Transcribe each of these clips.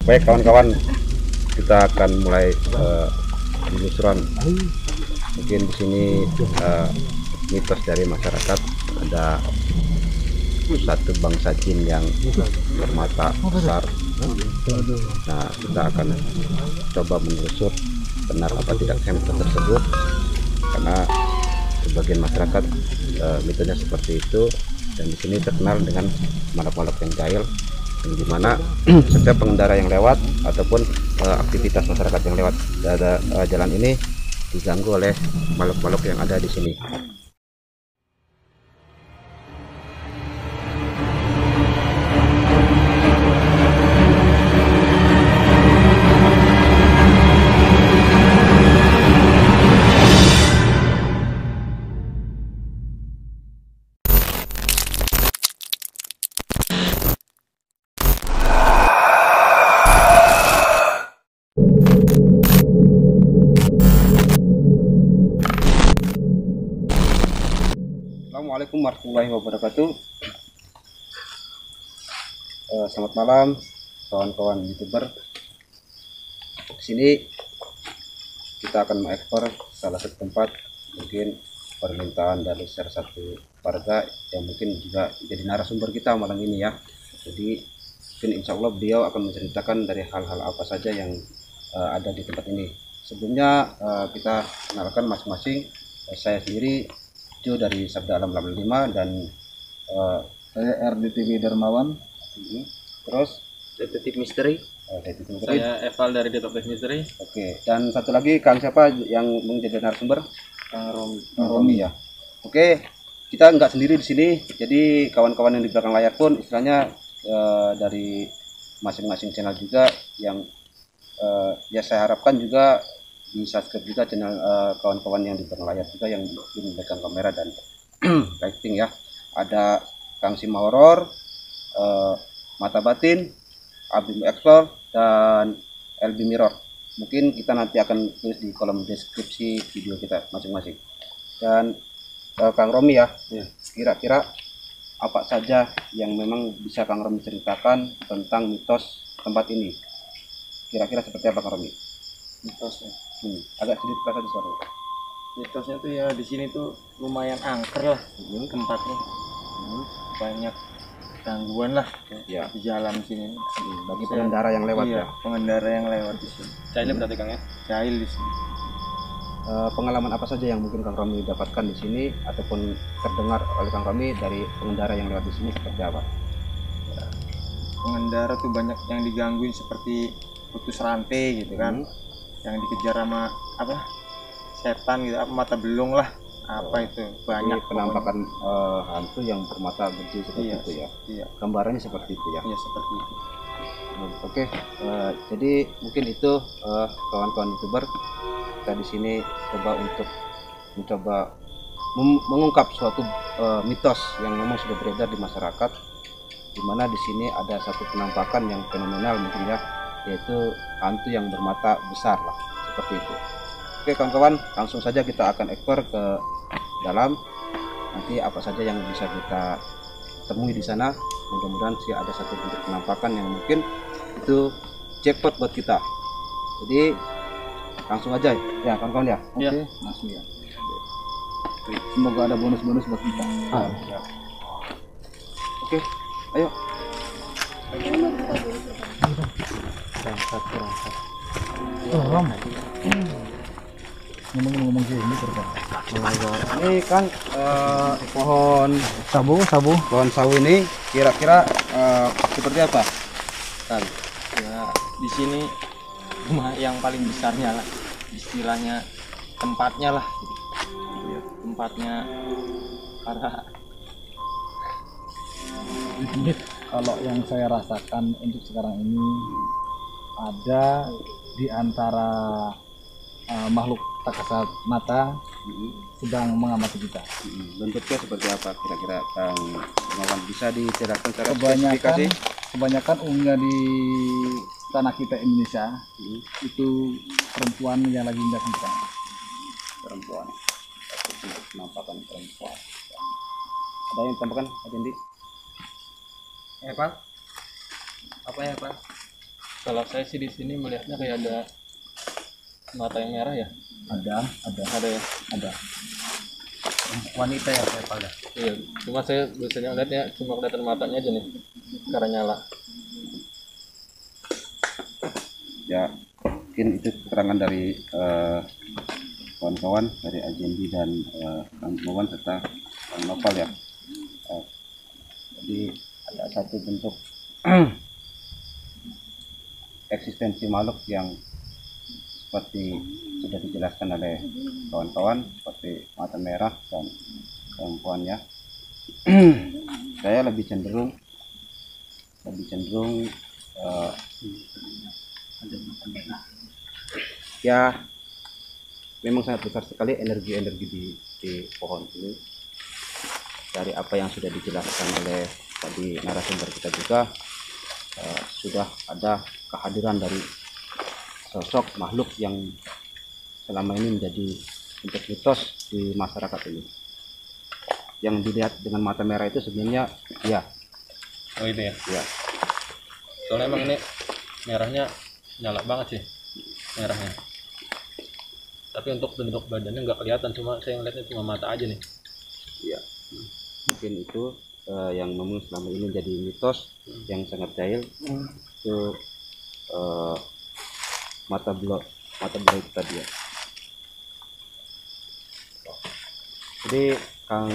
Baik kawan-kawan, kita akan mulai penelusuran. Mungkin di sini mitos dari masyarakat ada satu bangsa jin yang bermata besar. Nah, kita akan coba menelusur benar apa tidak mitos tersebut, karena sebagian masyarakat mitosnya seperti itu, dan di sini terkenal dengan makhluk-makhluk yang jahil, yang dimana setiap pengendara yang lewat ataupun aktivitas masyarakat yang lewat jalan ini diganggu oleh makhluk-makhluk yang ada di sini. Assalamualaikum warahmatullahi wabarakatuh. Selamat malam kawan-kawan YouTuber. Di sini kita akan mengeksplor salah satu tempat, mungkin permintaan dari salah satu warga yang mungkin juga jadi narasumber kita malam ini ya. Jadi mungkin insya Allah beliau akan menceritakan dari hal-hal apa saja yang ada di tempat ini. Sebelumnya kita kenalkan masing-masing. Saya sendiri Jo dari Sabda Alam 85 dan saya RDTV Darmawan. Terus Detektif Misteri. Detektif Saya Eval dari Detektif Misteri. Oke, dan satu lagi Kang siapa yang menjadi narasumber? Kang Romi ya. Oke, kita nggak sendiri di sini. Jadi kawan-kawan yang di belakang layar pun istilahnya dari masing-masing channel juga yang ya saya harapkan juga di subscribe juga channel kawan-kawan yang di belakang layar juga yang memegang kamera dan lighting ya. Ada Kang Sima Horor, Mata Batin, Abim Explore, dan LB Mirror. Mungkin kita nanti akan tulis di kolom deskripsi video kita masing-masing. Dan Kang Romi ya, kira-kira apa saja yang memang bisa Kang Romi ceritakan tentang mitos tempat ini? Kira-kira seperti apa Kang Romi? Mitosnya. Agak sedikit terasa di suara. Mitosnya tuh ya di sini tuh lumayan angker lah tempatnya. Banyak gangguan lah Ya. di jalan sini. Bagi pengendara yang lewat Iya, ya. pengendara yang lewat di sini. Jahil berarti Kang ya? Jahil di sini. Pengalaman apa saja yang mungkin Kang Romi dapatkan di sini ataupun terdengar oleh Kang Romi dari pengendara yang lewat di sini seperti apa? Ya, pengendara tuh banyak yang digangguin seperti putus rantai gitu kan. Yang dikejar sama apa? Setan gitu, apa mata belung lah. Apa itu? Banyak jadi penampakan hantu yang bermata gede seperti itu ya. Iya. Gambarannya seperti itu ya. Iya, seperti itu. Oke, jadi mungkin itu kawan-kawan YouTuber, kita di sini coba untuk mencoba mengungkap suatu mitos yang memang sudah beredar di masyarakat, di mana di sini ada satu penampakan yang fenomenal mungkin ya, yaitu hantu yang bermata besar lah, seperti itu. Oke kawan-kawan, langsung saja kita akan ekspor ke dalam. Nanti apa saja yang bisa kita temui di sana, mudah-mudahan sih ada satu bentuk penampakan yang mungkin itu jackpot buat kita. Jadi langsung aja ya kawan-kawan ya. Oke, langsung ya. Semoga ada bonus-bonus buat kita. Oke, ayo. Ngomong-ngomong gini terus. Ini kan pohon Sabu. pohon sawu ini kira-kira seperti apa kan? Ya di sini rumah yang paling besarnya lah, istilahnya tempatnya lah gitu. Tempatnya karena Kalau yang saya rasakan untuk sekarang ini ada di antara makhluk tak kasat mata sedang mengamati kita. Bentuknya seperti apa kira-kira Kang Mawan, bisa dijelaskan secara spesifikasi? Kebanyakan umumnya di tanah kita Indonesia itu perempuan yang lagi indah kita. Perempuan, penampakan perempuan. Ada yang tambahkan, Pak Jendi? Pak, apa ya Pak? Kalau saya sih di sini melihatnya kayak ada mata yang merah ya. Ada Ya. ada. Wanita ya saya pada. Iya. Cuma saya biasanya ngeliatnya cuma kelihatan matanya aja nih. Karena nyala. Ya mungkin itu keterangan dari kawan-kawan dari Ajendi dan Kang Mawan serta Kang Nopal ya. Jadi ada satu bentuk eksistensi makhluk yang seperti sudah dijelaskan oleh kawan-kawan seperti mata merah dan perempuannya. Saya lebih cenderung ya memang sangat besar sekali energi-energi di pohon ini. Dari apa yang sudah dijelaskan oleh tadi narasumber kita juga sudah ada kehadiran dari sosok makhluk yang selama ini menjadi bentuk mitos di masyarakat ini. Yang dilihat dengan mata merah itu sebenarnya ya. Oh itu ya. Ya. Soalnya emang ini merahnya nyala banget sih. Merahnya. Tapi untuk bentuk badannya nggak kelihatan, cuma saya ngeliatnya cuma mata aja nih. Ya. Mungkin itu yang memang selama ini jadi mitos yang sangat jahil itu mata belah itu tadi ya. Jadi Kang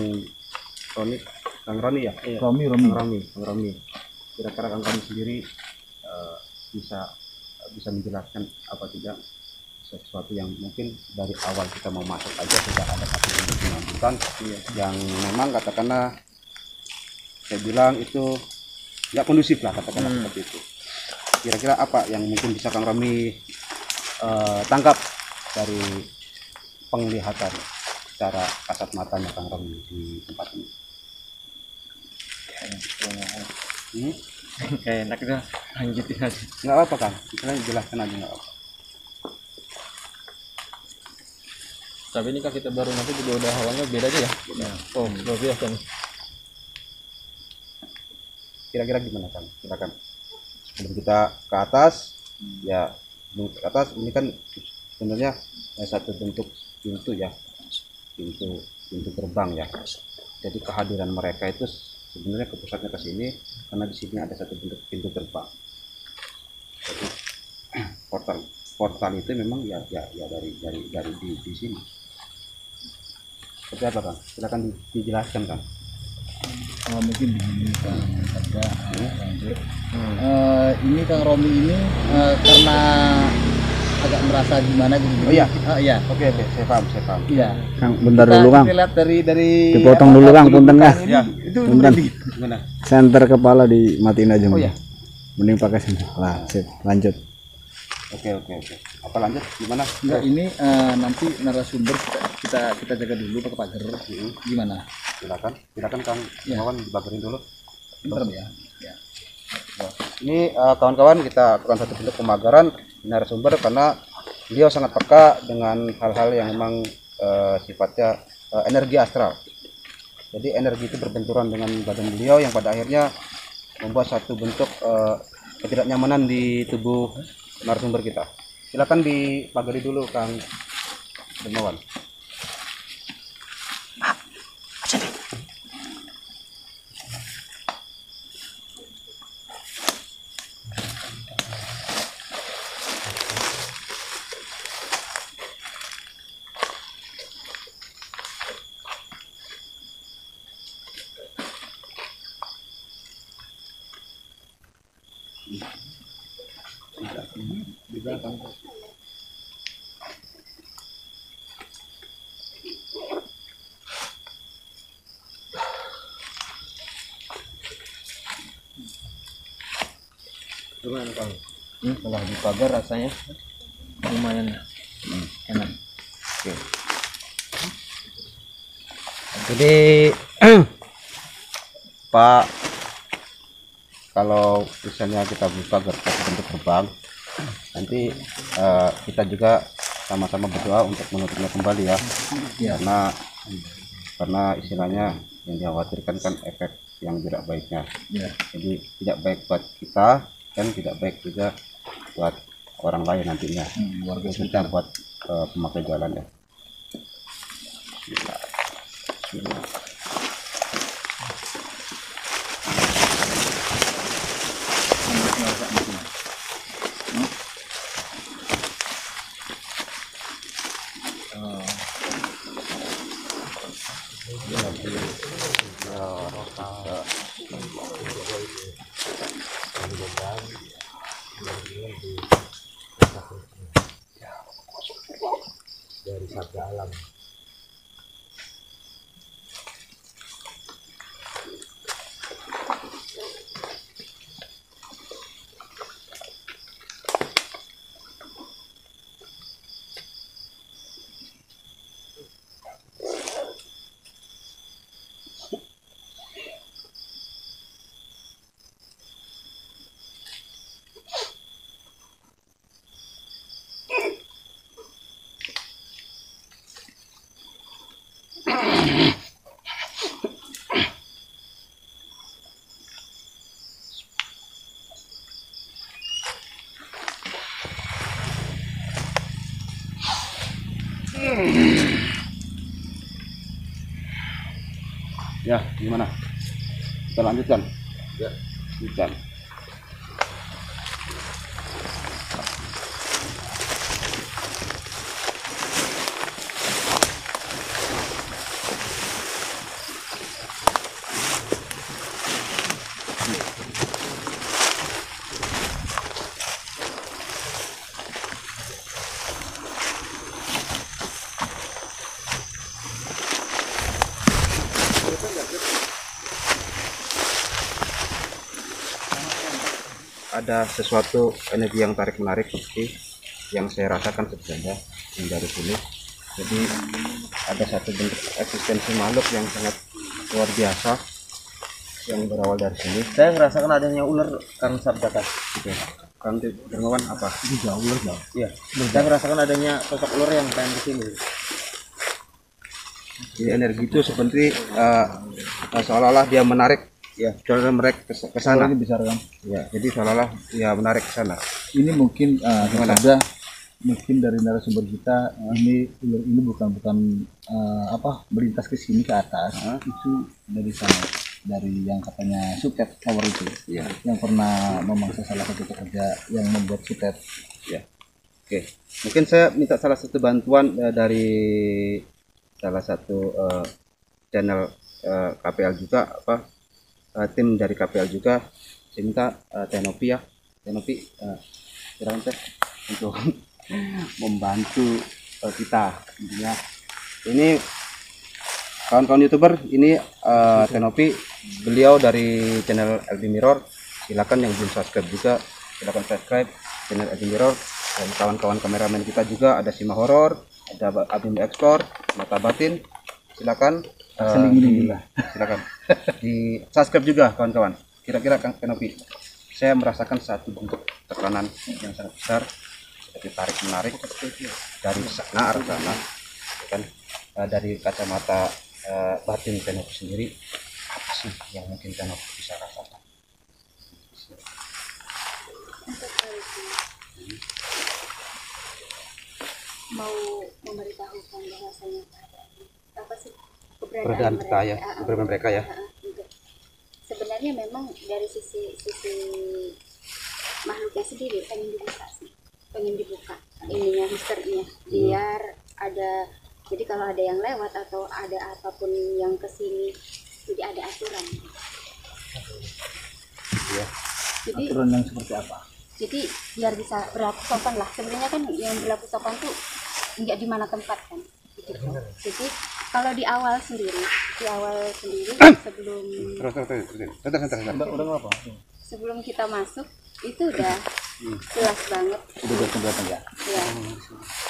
Roni ya? Iya. Romi. Kang Romi. Kira-kira Kang Roni sendiri bisa menjelaskan apa tidak sesuatu yang mungkin dari awal kita mau masuk aja sudah ada satu penampilan yang memang katakanlah saya bilang itu nggak kondusif lah katakanlah seperti itu. Kira-kira apa yang mungkin bisa Kang Romi tangkap dari penglihatan secara kasat matanya Kang Romi di tempat ini? Kayak enak itu, lanjutin aja. Nggak apa Kang, misalnya jelaskan aja nggak apa. Tapi ini kan kita baru nanti juga udah hawanya beda aja ya. Oh luar biasa nih. Kira-kira gimana Kang? Silakan. Sebelum kita ke atas, ya sebelum ke atas ini kan sebenarnya satu bentuk pintu ya, pintu gerbang ya. Jadi kehadiran mereka itu sebenarnya ke pusatnya ke sini karena di sini ada satu bentuk pintu gerbang. Jadi portal itu memang ya dari di sini. Seperti apa Kang? Silakan dijelaskan Kang. Mungkin begini Kang Sabda, lanjut. Ini Kang Romi ini karena agak merasa gimana gitu. Oh iya. Iya. Oke, saya paham. Iya. Kang, bentar dulu Kang. Kita lihat dari Dipotong dulu Kang, punten Kang. Ya, itu Punten. gimana? Senter kepala dimatiin aja. Oh Mas. ya. Mending pakai senter. Lah, sip. Lanjut. Oke. Apa lanjut? Gimana? Enggak, ini nanti narasumber kita jaga dulu pakai pagar. Gimana? Silakan Kang Ya. Mawan dibagiin dulu. Bentar ya. Ya. Ini kawan-kawan kita lakukan satu bentuk pemagaran narasumber karena beliau sangat peka dengan hal-hal yang memang sifatnya energi astral. Jadi energi itu berbenturan dengan badan beliau yang pada akhirnya membuat satu bentuk ketidaknyamanan di tubuh narasumber kita. Silakan dipagari dulu Kang Dermawan. Gimana Kang? Kalau dipagar rasanya lumayan enak. Oke. Jadi Pak, kalau misalnya kita buka bentuk gerbang, nanti kita juga sama-sama berdoa untuk menutupnya kembali ya. Karena istilahnya yang dikhawatirkan kan efek yang tidak baiknya. Ya. Jadi tidak baik buat kita dan tidak baik juga buat orang lain nantinya. Warga Kita buat pemakai jalan ya. Bismillah. Bismillah. Ya, gimana? Kita lanjutkan. Ya, lanjutkan. Ada sesuatu energi yang tarik menarik seperti yang saya rasakan sebenarnya dari sini. Jadi ada satu bentuk eksistensi makhluk yang sangat luar biasa yang berawal dari sini. Saya merasakan adanya ular karena sabdakan. Gitu. Kan Dermawan apa? Ini jauh, ular jauh. Iya. Saya merasakan adanya sosok ular yang pengen kesini. Jadi energi itu seperti seolah-olah dia menarik ya, saudara mereka ke sana. Ini besar kan? Ya, jadi seolah-olah ya menarik ke sana. Ini mungkin ada mungkin dari narasumber kita ini ular ini bukan melintas ke sini ke atas. Itu dari sana, dari yang katanya suket tower itu Ya. yang pernah memangsa salah satu pekerja yang membuat suket. Ya. Oke, mungkin saya minta salah satu bantuan dari salah satu channel KPL juga tim dari KPL juga. Saya minta Tenopi ya, Tenopi silakan teh untuk membantu kita intinya. Ini kawan-kawan YouTuber, ini Tenopi, beliau dari channel LD Mirror. Silakan yang belum subscribe juga silakan subscribe channel LD Mirror. Dan kawan-kawan kameramen kita juga ada Sima Horor, ada Abim Explore, Mata Batin. Silakan silakan di subscribe juga kawan-kawan. Kira-kira Kang Tenopi, saya merasakan satu bentuk tekanan yang sangat besar seperti tarik menarik dari sana arah sana kan. Dari kacamata batin Tenopi sendiri, apa sih yang mungkin Tenopi bisa rasakan? Mau memberitahukan bahwasanya apa sih Keberadaan kita ya, keberadaan mereka ya. Sebenarnya memang dari sisi makhluknya sendiri pengen dibuka ininya, misterinya, biar ada, jadi kalau ada yang lewat atau ada apapun yang kesini, jadi ada aturan Ya. jadi Aturan yang seperti apa? jadi biar bisa berlaku sopan lah. Sebenarnya kan yang berlaku sopan tuh nggak di mana tempat kan gitu. Jadi kalau di awal sendiri sebelum kita masuk itu udah jelas banget Udah kelihatan ya? ya.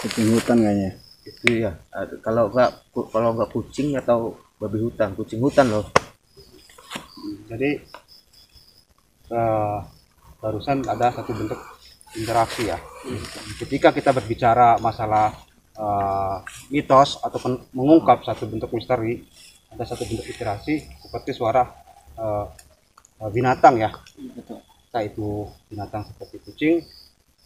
Kucing hutan kayaknya. Itu ya. Kalau nggak kucing atau babi hutan, kucing hutan loh. Jadi barusan ada satu bentuk interaksi ya. Ketika kita berbicara masalah mitos ataupun mengungkap satu bentuk misteri, ada satu bentuk interaksi seperti suara binatang ya. Entah itu binatang seperti kucing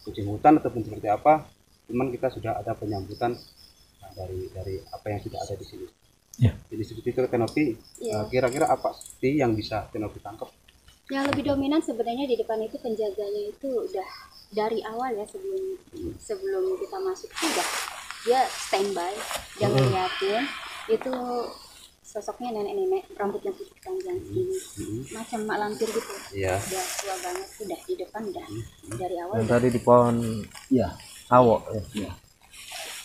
kucing hutan ataupun seperti apa, cuman kita sudah ada penyambutan dari apa yang sudah ada di sini. Ya. Jadi seperti itu Tenopi. Iya. Kira-kira apa sih yang bisa Tenopi tangkap? Yang lebih dominan sebenarnya di depan itu penjaganya itu udah dari awal ya, sebelum kita masuk itu udah dia standby, dia ngeliatin itu sosoknya nenek-nenek rambutnya putih panjang segini, macam mak lampir gitu. Iya. Udah tua banget, udah di depan udah dari awal. Yang Udah. tadi di pohon Ya. sawo ya.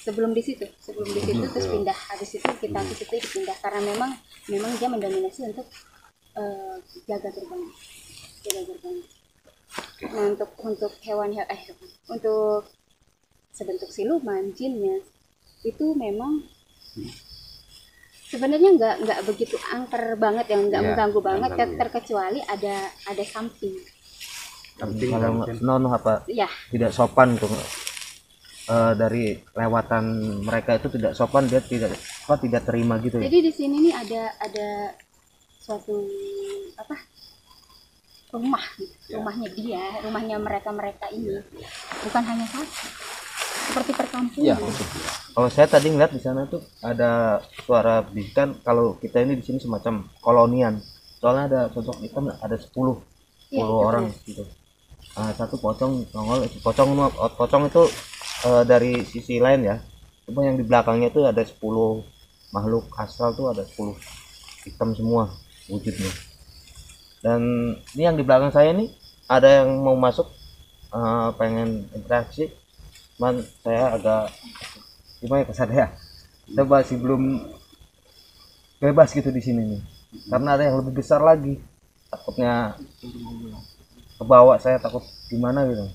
Sebelum di situ terus pindah, habis itu kita ke situ dipindah karena memang dia mendominasi untuk jaga gerbang. Nah, untuk hewan untuk sebentuk siluman, jinnya itu memang sebenarnya nggak begitu angker banget, yang nggak Iya, mengganggu banget, mengganggu, ya. terkecuali ada something. Kalau nono apa Ya, tidak sopan tuh, dari lewatan mereka itu tidak sopan, dia tidak terima gitu ya. jadi di sini nih ada suatu rumah gitu. Ya. rumahnya mereka ini bukan hanya satu, seperti perkampungan. Ya. Kalau saya tadi ngeliat di sana tuh ada suara bisikan kalau kita ini di sini semacam kolonian. Soalnya ada sosok hitam, ada 10 Iya, itu orang gitu. Satu pocong nongol, pocong itu dari sisi lain ya. Cuma yang di belakangnya itu ada 10 makhluk astral, tuh ada 10 hitam semua wujudnya. Dan ini yang di belakang saya nih ada yang mau masuk, pengen interaksi, cuman saya agak gimana ya, kesana ya, saya masih belum bebas gitu di sini nih, karena ada yang lebih besar lagi, takutnya kebawa, saya takut gimana gitu.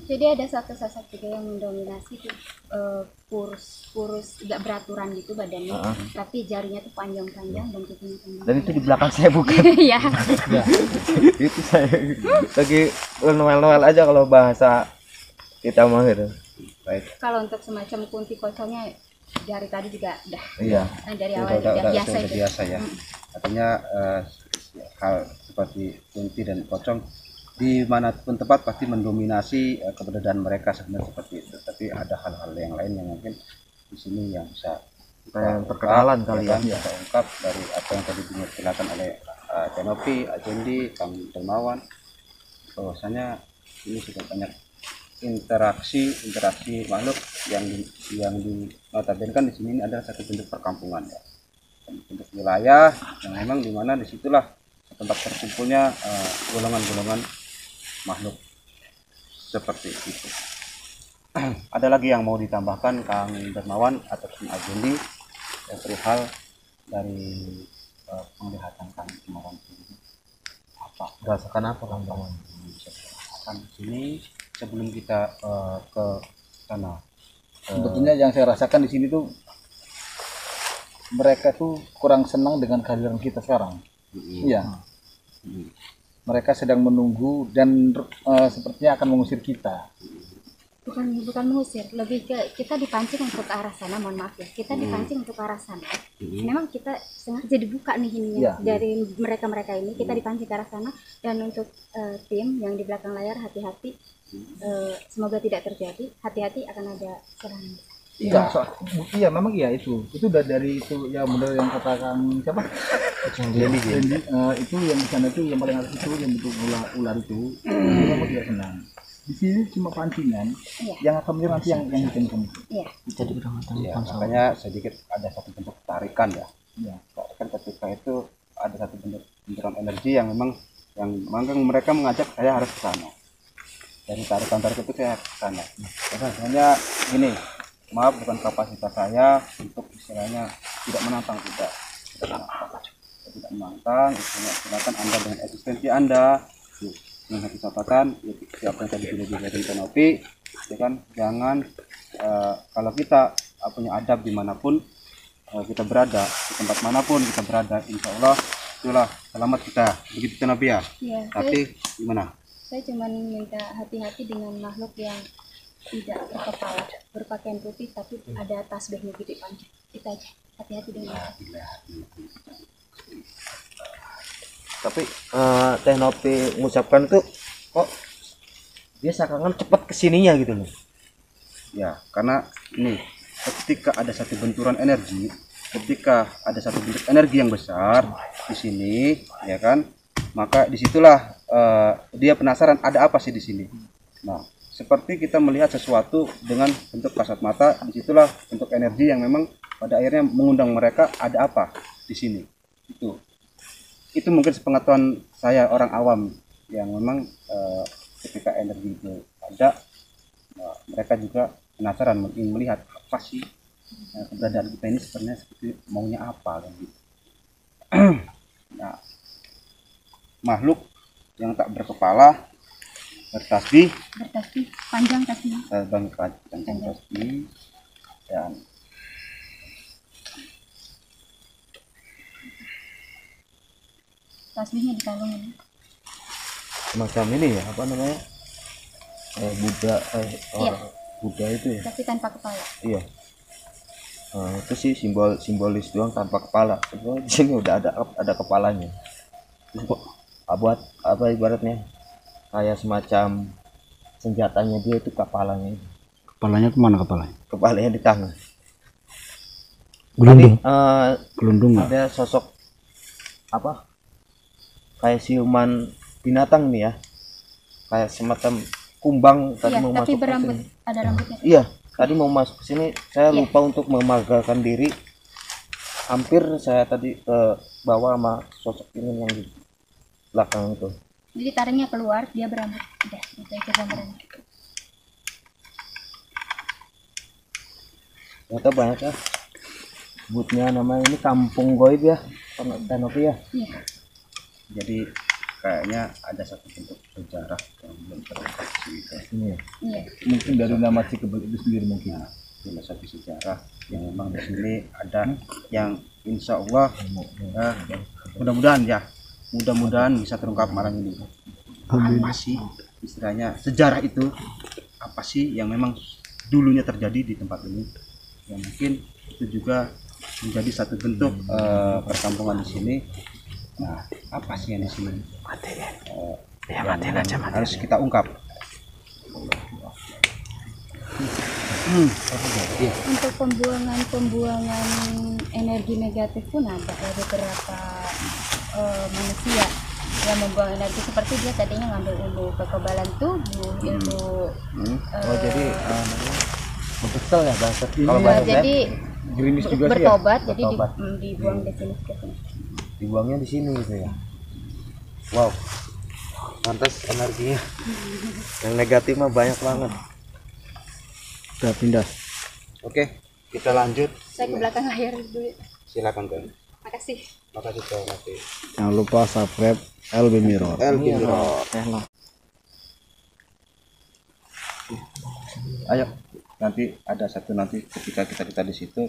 Jadi ada satu sosok juga yang mendominasi tuh, kurus nggak beraturan gitu badannya, tapi jarinya tuh panjang-panjang dan kukunya panjang. Dan itu di belakang saya bukan. Iya. Itu saya lagi noel aja kalau bahasa kita mah gitu. Baik. Kalau untuk semacam kunti pocongnya dari tadi juga udah. Iya. Nah, dari awal udah biasa sudah itu. biasa ya. Artinya hal seperti kunti dan pocong dimanapun tempat pasti mendominasi keberadaan mereka sebenarnya seperti itu. Tapi ada hal-hal yang lain yang mungkin di sini yang bisa Kayak perkenalan kali ya. kita ungkap dari apa yang tadi dijelaskan oleh Tenopi, Ajendi, Kang Dermawan, bahwasanya ini sudah banyak interaksi makhluk yang notabenkan di sini adalah satu bentuk perkampungan ya, bentuk wilayah yang memang dimana disitulah tempat terkumpulnya golongan-golongan makhluk seperti itu. Ada lagi yang mau ditambahkan Kang Dermawan ataupun Ajendi perihal dari penglihatan Kang Dermawan ini? Apa Merasakan apa Kang Dermawan? akan sini sebelum kita ke sana? Sebetulnya yang saya rasakan di sini tuh mereka tuh kurang senang dengan kehadiran kita sekarang. Iya. Mereka sedang menunggu dan sepertinya akan mengusir kita. Bukan mengusir, lebih ke kita dipancing untuk ke arah sana. Mohon maaf ya, kita dipancing untuk ke arah sana. Memang kita sengaja dibuka nih ininya. Iya. Dari mereka ini kita dipancing ke arah sana. Dan untuk tim yang di belakang layar, hati-hati, semoga tidak terjadi. Hati-hati akan ada serangan. Iya, iya memang iya itu udah dari itu ya, benar yang katakan siapa? Randy, itu yang di sana itu yang paling atas itu yang bentuk ular itu memang tidak senang. Di sini cuma pancingan, Iya. yang akan menyerang nanti yang hitam itu. Iya. Ya, makanya sedikit ada satu bentuk tarikan ya. Iya. Tarikan ketika itu ada satu benturan energi yang memang mereka mengajak saya harus ke sana. Dari tarikan itu saya ke sana. Sebenarnya gini, maaf bukan kapasitas saya untuk istilahnya tidak menantang, tidak menantang, istilahnya silakan Anda dengan eksistensi Anda dengan hati catatan siapa yang tadi sudah dijadikan Tenopi ya kan, jangan kalau kita punya adab dimanapun kita berada, di tempat manapun kita berada, insya Allah itulah selamat kita, begitu Tenopi ya. Iya. Tapi gimana? Saya cuma minta hati-hati dengan makhluk yang tidak berkepala, berpakaian putih tapi ada tasbihnya gitu panjang. Itu aja. Hati-hati dengan itu. Tapi Teh Nopi mengucapkan tuh kok dia seakan-akan cepat kesininya gitu loh. Ya, karena ini ketika ada satu benturan energi, ketika ada satu bentuk energi yang besar di sini, ya kan, maka disitulah dia penasaran ada apa sih di sini. Nah, seperti kita melihat sesuatu dengan bentuk kasat mata, disitulah bentuk energi yang memang pada akhirnya mengundang mereka ada apa di sini. Itu mungkin sepengetahuan saya orang awam yang memang ketika energi itu ada, mereka juga penasaran ingin melihat apa sih keberadaan kita ini sebenarnya seperti maunya apa kan gitu. Nah, makhluk yang tak berkepala, bertasbih, panjang tasbih, panjang tasbih, dan tasbihnya di kalungin. Semacam ini ya, apa namanya, Buddha, orang Buddha itu ya. Tapi tanpa kepala. Iya. Itu sih simbolis doang tanpa kepala. Sebenarnya di sini udah ada kepalanya. Buat apa ibaratnya? Kayak semacam senjatanya dia itu kepalanya. Kepalanya kemana kepalanya? Kepalanya di tangan. Gelundung. Gelundung. Ada sosok apa? Kayak siluman binatang nih ya. Kayak semacam kumbang tadi mau tapi masuk berambut, ke sini. ada rambutnya. Iya, tadi mau masuk ke sini saya lupa untuk memagarkan diri. Hampir saya tadi ke bawah sama sosok ini yang di belakang itu. Jadi taringnya keluar, dia berambut. Udah, itu gambarannya. Ternyata banyak ya. Sebutnya namanya ini Kampung Goib ya, Tanopi ya. Iya. jadi kayaknya ada satu bentuk sejarah yang belum terungkap gitu. Ini ya. Iya. Mungkin dari nama Cikebel itu sendiri mungkin. Filosofi sejarah yang memang di sini ada yang insya Allah mudah-mudahan bisa terungkap malam ini. Apa sih istilahnya sejarah itu, apa sih yang memang dulunya terjadi di tempat ini, yang mungkin itu juga menjadi satu bentuk perkampungan di sini. Nah, apa sih yang di sini harus kita ungkap. Untuk pembuangan energi negatif pun ada beberapa manusia yang membuang energi seperti dia tadinya ngambil ilmu kekebalan tubuh, ilmu Jadi betul ya bahasa. Kalau ya, jadi Gerimis juga sih ya. bertobat, jadi Bertobat. dibuang di sini ke sini. Dibuangnya di sini gitu ya. Wow. Pantas energinya. Yang negatif mah banyak banget. Udah pindah. Oke, kita lanjut. Saya ke belakang layar dulu. Silakan Bang. Makasih. Makasih banyak. Jangan lupa subscribe LB Mirror. Ayo, nanti ada satu nanti ketika kita di situ,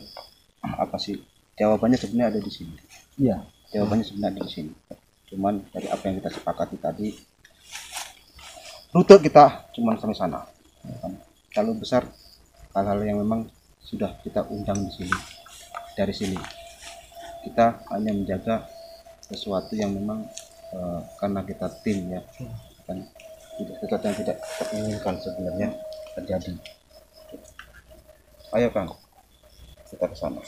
apa sih jawabannya sebenarnya ada di sini. Iya. Jawabannya sebenarnya ada di sini. Cuman dari apa yang kita sepakati tadi, rute kita cuman sampai sana. Kalau besar hal-hal yang memang sudah kita undang di sini, dari sini kita hanya menjaga sesuatu yang memang karena kita tim ya, kan tidak sesuatu yang tidak inginkan sebenarnya terjadi. Ayo Kang, kita ke sana.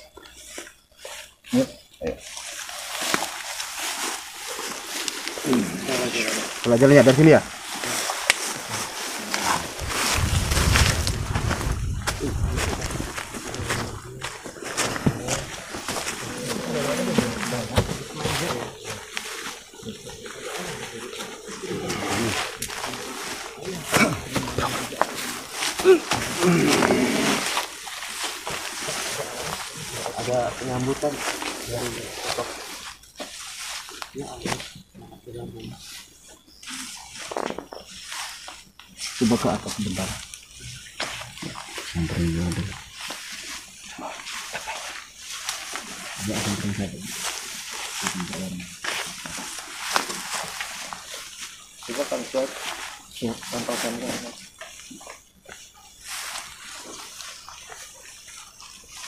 Yuk, ayo. Belajar lihat dari sini ya. Ada penyambutan dari sosok. Coba ke atas sebentar. Sampai juga ada. Ya, sampai saya. Coba kan suat. Pantau kamera.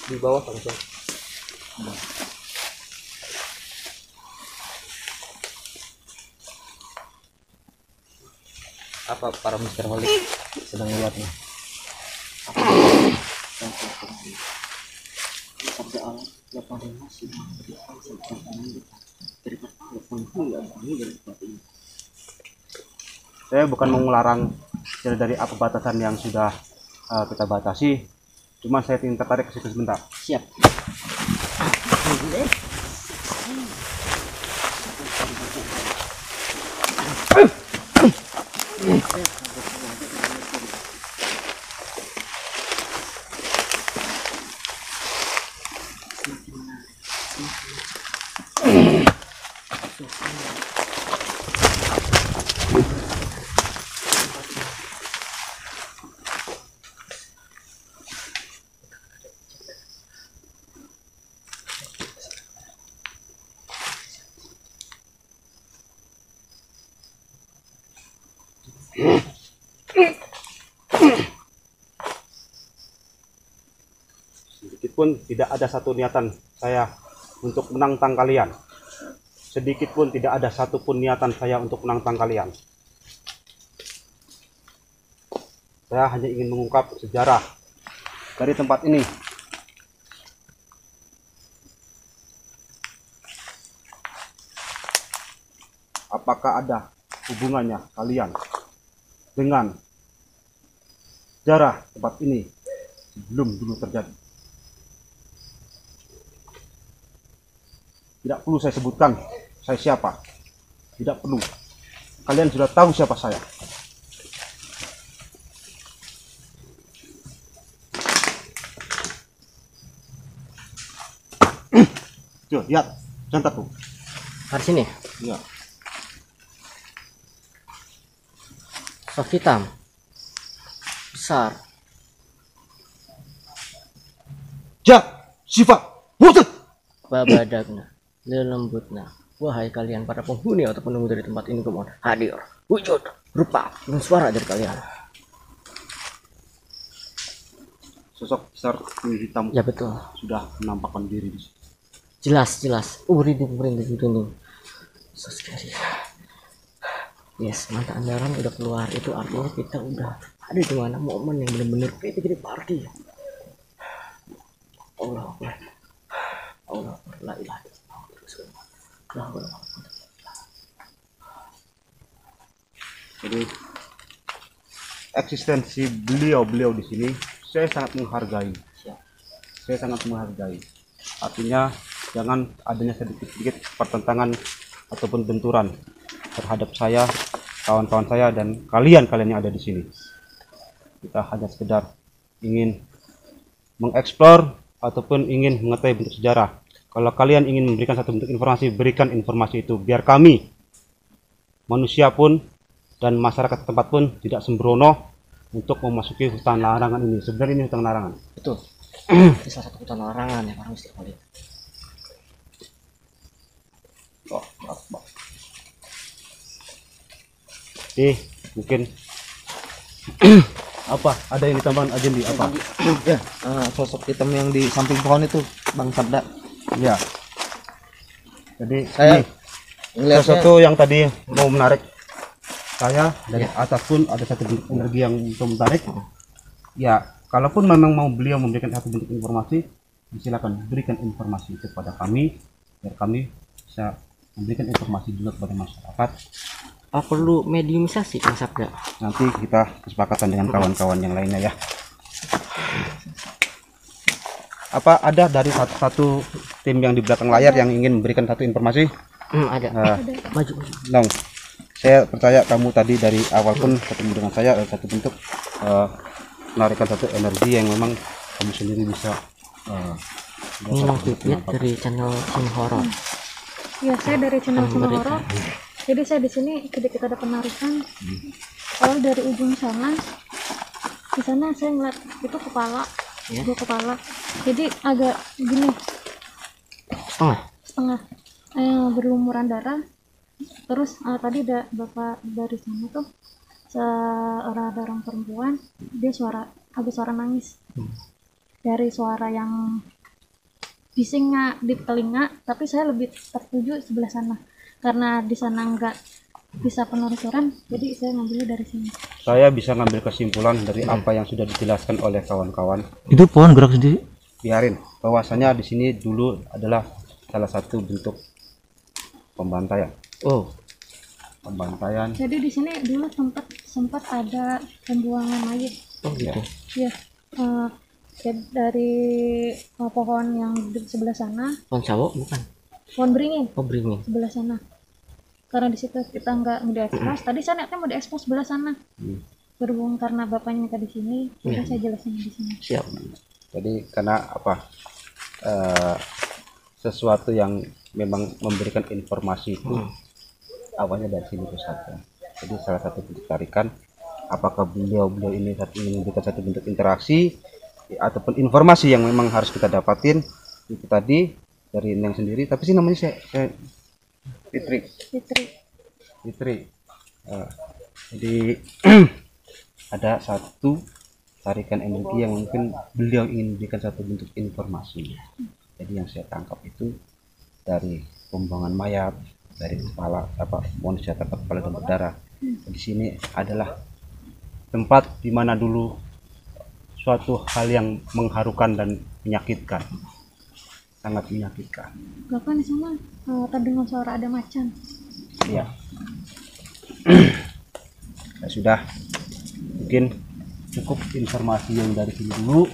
Di bawah kan suat. Apa apa para Mr. Holik sedang lihat nih. Saya bukan mau melarang dari apa batasan yang sudah kita batasi, cuma saya ingin tertarik ke situ sebentar. Siap. Sedikitpun tidak ada satu niatan saya untuk menantang kalian. Sedikitpun tidak ada satupun niatan saya untuk menantang kalian. Saya hanya ingin mengungkap sejarah dari tempat ini. Apakah ada hubungannya kalian dengan sejarah tempat ini sebelum dulu terjadi? Tidak perlu saya sebutkan saya siapa. Tidak perlu. Kalian sudah tahu siapa saya. Tuh, lihat. Jangan tuh. Hari sini. Ya. Sop hitam. Besar. Jak, sifat, wujud. Babadagna. Lelembutna. Wahai kalian para penghuni atau penunggu dari tempat ini, kumohon hadir, wujud, rupa, dan suara dari kalian. Sosok besar kulit hitam Ya betul. sudah menampakkan diri di sini. Jelas. Merinding. So scary. Yes, mata andaran udah keluar. Itu artinya kita udah ada di mana momen yang benar-benar kita jadi party. Allah Akbar. La ilaha illallah. Jadi eksistensi beliau di sini saya sangat menghargai. Saya sangat menghargai. Artinya jangan adanya sedikit pertentangan ataupun benturan terhadap saya, kawan-kawan saya, dan kalian yang ada di sini. Kita hanya sekedar ingin mengeksplor ataupun ingin mengetahui bentuk sejarah. Kalau kalian ingin memberikan satu bentuk informasi, berikan informasi itu biar kami manusia pun dan masyarakat tempat pun tidak sembrono untuk memasuki hutan larangan ini. Sebenarnya ini hutan larangan. Betul. Itu salah satu hutan larangan ya para Mr. Holik. Mungkin apa? Ada yang ditambahkan Ajendi apa? Ya, sosok hitam yang di samping pohon itu, Bang Sabda. Ya. Jadi Saya ini sesuatu yang tadi mau menarik saya dari atas pun ada satu bentuk energi yang untuk menarik. Ya, kalaupun memang mau beliau memberikan satu bentuk informasi, silakan berikan informasi itu kepada kami biar kami bisa memberikan informasi juga kepada masyarakat. Perlu mediumisasi Bang Sabda. Nanti kita kesepakatan dengan kawan-kawan yang lainnya ya. Apa ada dari satu tim yang di belakang layar yang ingin memberikan satu informasi? Ada. Maju. Dong, saya percaya kamu tadi dari awal pun ketemu dengan saya ada satu bentuk menarikan satu energi yang memang kamu sendiri bisa. Ini Bang Pipit dari channel Sim Horror. Ya, saya dari channel Sim Horror. Jadi saya di sini sedikit ada penarikan. Kalau dari ujung sana, di sana saya ngeliat itu kepala, dua kepala. Jadi agak gini, setengah, berlumuran darah. Terus tadi ada bapak dari sana tuh, seorang perempuan, dia ada suara nangis. Dari suara yang bising di telinga, tapi saya lebih tertuju sebelah sana. Karena di sana nggak bisa penelusuran, jadi saya ngambilnya dari sini. Saya bisa ngambil kesimpulan dari apa yang sudah dijelaskan oleh kawan-kawan. Itu pohon gerak sendiri. Biarin bahwasanya di sini dulu adalah salah satu bentuk pembantaian. Oh, Pembantaian. Jadi di sini dulu sempat ada pembuangan mayat. oh gitu. Ya, dari pohon yang di sebelah sana, Pohon sawo bukan? pohon beringin Oh, beringin. sebelah sana. Karena di situ kita nggak diekspos. Tadi saya niatnya mau diekspos sebelah sana. Berhubung karena bapaknya minta di sini, jadi saya jelasin di sini. Siap. Jadi karena apa? Sesuatu yang memang memberikan informasi itu awalnya dari sini pusatnya. Jadi salah satu bentuk tarikan, apakah beliau ini ingin memberikan satu bentuk interaksi ataupun informasi yang memang harus kita dapatin itu tadi dari Neng sendiri. Tapi sih namanya saya Fitri. Jadi ada satu tarikan energi yang mungkin beliau ingin memberikan satu bentuk informasi. Jadi yang saya tangkap itu dari pembuangan mayat, dari kepala manusia tanpa kepala dan berdarah. Di sini adalah tempat di mana dulu suatu hal yang mengharukan dan menyakitkan, sangat menyakitkan. Bahkan di sana terdengar suara ada macan. Ya. Ya sudah, mungkin cukup informasi yang dari sini dulu.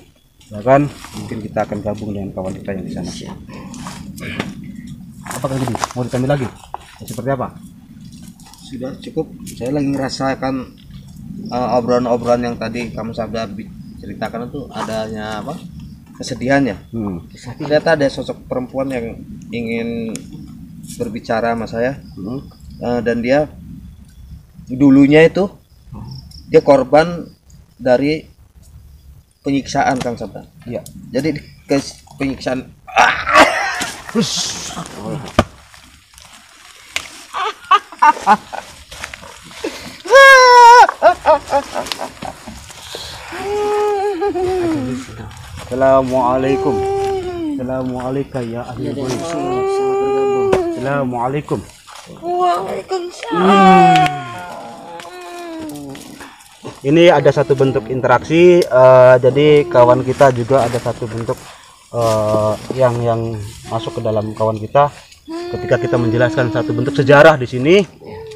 Bahkan mungkin kita akan gabung dengan kawan kita yang di sana. Apakah gini? Mau ditambah lagi? Seperti apa? Sudah cukup. Saya lagi ngerasakan obrolan-obrolan yang tadi kamu sudah ceritakan itu adanya apa? Kesedihan ya. Ternyata ada sosok perempuan yang ingin berbicara sama saya. Dan dia dulunya itu dia korban dari penyiksaan Kang Sabda. Iya. Jadi penyiksaan Assalamualaikum. Assalamualaikum ya ahli bait. Assalamualaikum. Ini ada satu bentuk interaksi, jadi kawan kita juga ada satu bentuk yang masuk ke dalam kawan kita ketika kita menjelaskan satu bentuk sejarah di sini.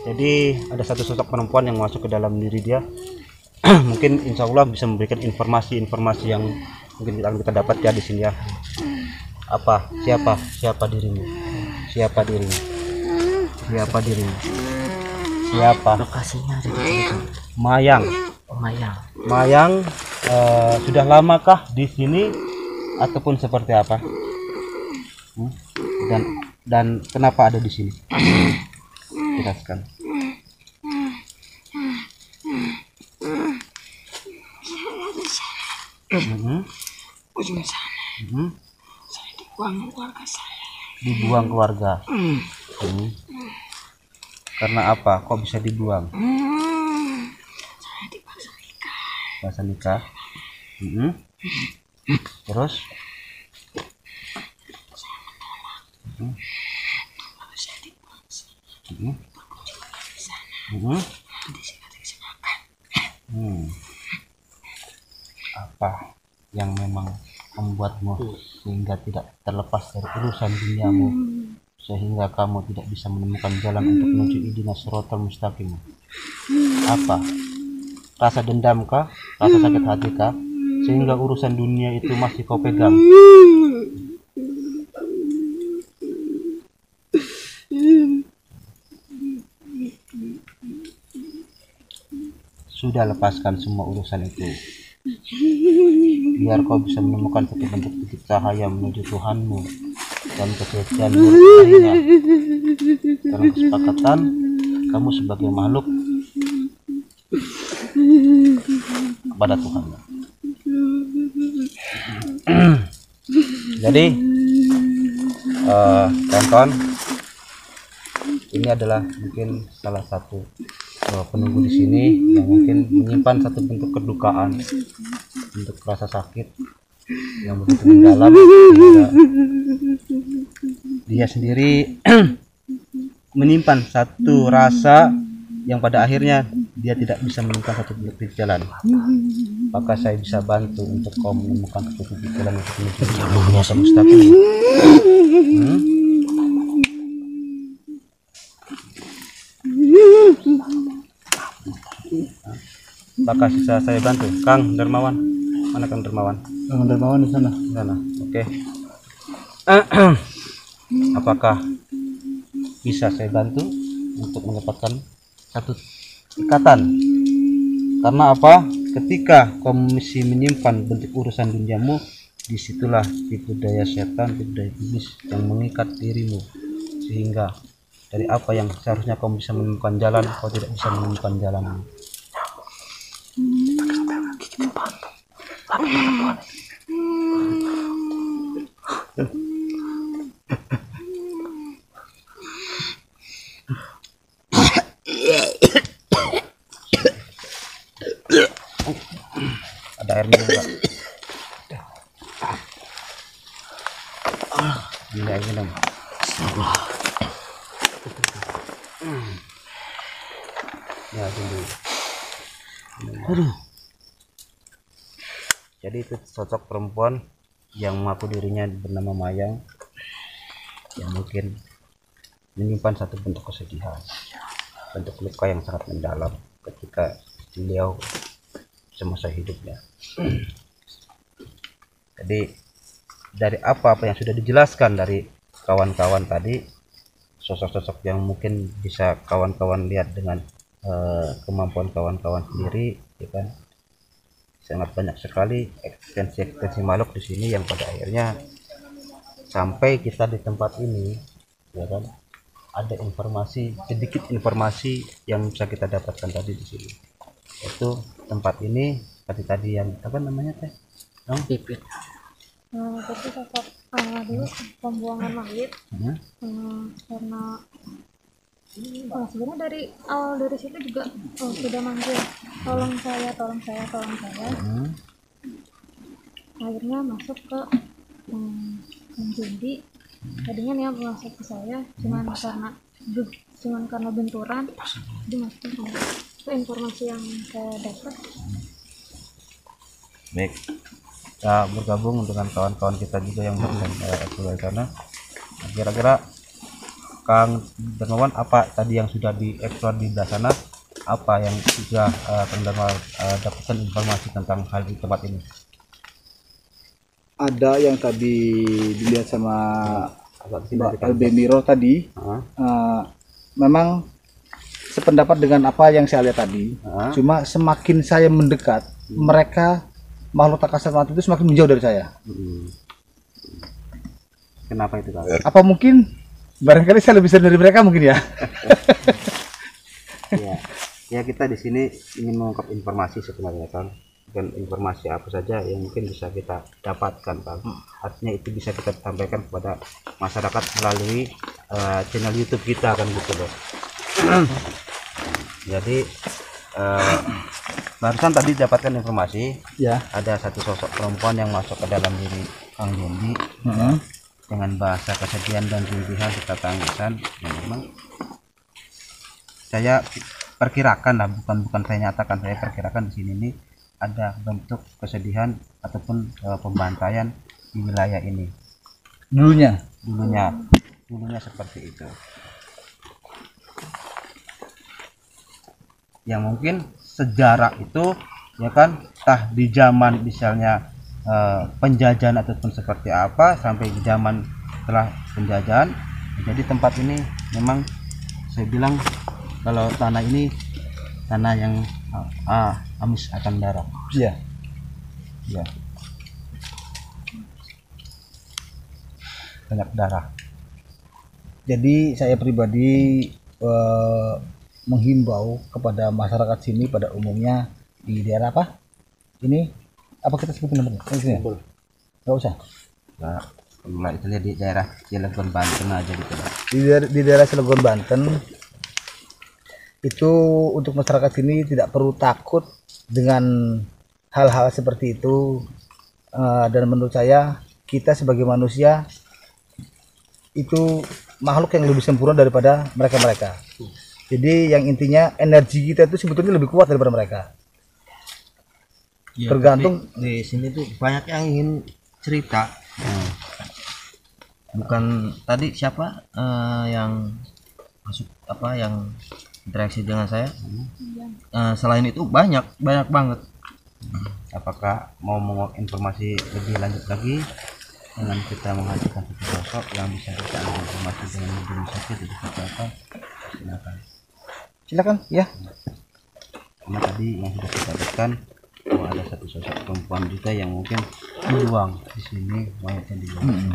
Jadi ada satu sosok perempuan yang masuk ke dalam diri dia. Mungkin insya Allah bisa memberikan informasi yang mungkin akan kita dapat ya di sini ya. Apa? Siapa dirimu? Siapa dirimu? Siapa dirimu? Siapa? Lokasinya ada di sini. Mayang. Oh, Mayang. Mayang sudah lamakah di sini ataupun seperti apa? Dan kenapa ada di sini? Jelaskan. Ujung sana. Saya dibuang keluarga saya. Dibuang keluarga. Karena apa? Kok bisa dibuang? Saya dipaksa nikah. Paksa nikah. Terus? Lalu saya dibuang ke sini. Berkunjung lagi di sana. Dikasih makan. Apa yang memang membuatmu sehingga tidak terlepas dari urusan duniamu, sehingga kamu tidak bisa menemukan jalan untuk menuju ihdinas siratal mustaqim? Apa? Rasa dendamkah? Rasa sakit hatikah? Sehingga urusan dunia itu masih kau pegang? Sudah, lepaskan semua urusan itu, biar kau bisa menemukan satu bentuk titik cahaya menuju Tuhanmu dan kesucian murninya. Dalam kesepakatan kamu sebagai makhluk kepada Tuhan. Jadi kawan-kawan, ini adalah mungkin salah satu penunggu di sini yang mungkin menyimpan satu bentuk kedukaan, bentuk rasa sakit yang begitu mendalam, sehingga dia sendiri menyimpan satu rasa yang pada akhirnya dia tidak bisa menemukan satu titik jalan. Apakah saya bisa bantu untuk kau menemukan satu titik jalan untuk menuju ke mustaqim? Apakah bisa saya bantu? Kang Dermawan, mana Kang Dermawan? Kang Dermawan di sana. Di sana. Oke. Apakah bisa saya bantu untuk mendapatkan satu ikatan? Karena apa? Ketika komisi menyimpan bentuk urusan duniamu, disitulah tipu daya setan, tipu daya iblis yang mengikat dirimu, sehingga dari apa yang seharusnya kau bisa menemukan jalan, kau tidak bisa menemukan jalan. Ada air minum enggak? Ini air minum. Ya, tunggu. Aduh. Jadi itu sosok perempuan yang mengaku dirinya bernama Mayang, yang mungkin menyimpan satu bentuk kesedihan, bentuk luka yang sangat mendalam ketika beliau semasa hidupnya. Jadi dari apa-apa yang sudah dijelaskan dari kawan-kawan tadi, sosok-sosok yang mungkin bisa kawan-kawan lihat dengan kemampuan kawan-kawan sendiri, ya kan, sangat banyak sekali ekstensi makhluk di sini yang pada akhirnya sampai kita di tempat ini, ya kan, ada informasi, sedikit informasi yang bisa kita dapatkan tadi di sini. Itu tempat ini tadi yang apa namanya teh? Pipit. Tapi sosok dulu pembuangan mayat karena sebenarnya dari awal dari situ juga sudah manggil tolong saya. Akhirnya masuk ke Jundi. Tadinya dia masuk ke saya cuman karena benturan dia masuk ke saya. Itu informasi yang saya dapat. Baik, kita bergabung dengan kawan-kawan kita juga yang berada di sana. Kira-kira Kang Dermawan, apa tadi yang sudah dieksplor di belah sana, apa yang sudah Kang Dermawan dapatkan informasi tentang hal di tempat ini? Ada yang tadi dilihat sama Mbak LB Miro tadi, memang sependapat dengan apa yang saya lihat tadi. Cuma semakin saya mendekat, mereka makhluk tak kasat mata itu semakin menjauh dari saya. Kenapa itu, Kang? Apa mungkin barangkali saya lebih senior dari mereka mungkin ya? Ya kita di sini ingin mengungkap informasi sebenarnya, Kang. Dan informasi apa saja yang mungkin bisa kita dapatkan, Kang. Artinya itu bisa kita sampaikan kepada masyarakat melalui channel YouTube kita, kan gitu loh. Jadi barusan tadi dapatkan informasi, ya, ada satu sosok perempuan yang masuk ke dalam diri Kang Jundi dengan bahasa kesedihan dan rintihan serta tangisan. Yang memang saya perkirakan lah, bukan saya nyatakan, saya perkirakan di sini ini ada bentuk kesedihan ataupun pembantaian di wilayah ini dulunya seperti itu, yang mungkin sejarah itu, ya kan, tah di zaman misalnya penjajahan ataupun seperti apa, sampai di zaman setelah penjajahan. Jadi tempat ini memang saya bilang kalau tanah ini tanah yang amis akan darah. Iya. Ya. Banyak darah. Jadi saya pribadi menghimbau kepada masyarakat sini pada umumnya di daerah apa? Ini apa kita sebutin namanya? Ini ya? Nggak usah. Nah, itu di daerah Cilegon Banten aja gitu. Di daerah Cilegon Banten itu untuk masyarakat sini tidak perlu takut dengan hal-hal seperti itu, dan menurut saya kita sebagai manusia itu makhluk yang lebih sempurna daripada mereka-mereka. Jadi yang intinya energi kita itu sebetulnya lebih kuat daripada mereka. Ya, Tergantung di sini tuh banyak yang ingin cerita. Bukan tadi siapa yang masuk apa yang interaksi dengan saya. Selain itu banyak banget. Apakah mau informasi lebih lanjut lagi dengan kita menghadirkan satu sosok yang bisa kita ambil informasi dengan medium sakit itu seperti apa? silakan ya. Karena tadi yang sudah kita dapatkan bahwa ada satu sosok perempuan juga yang mungkin dibuang di sini, mayatnya dibuang.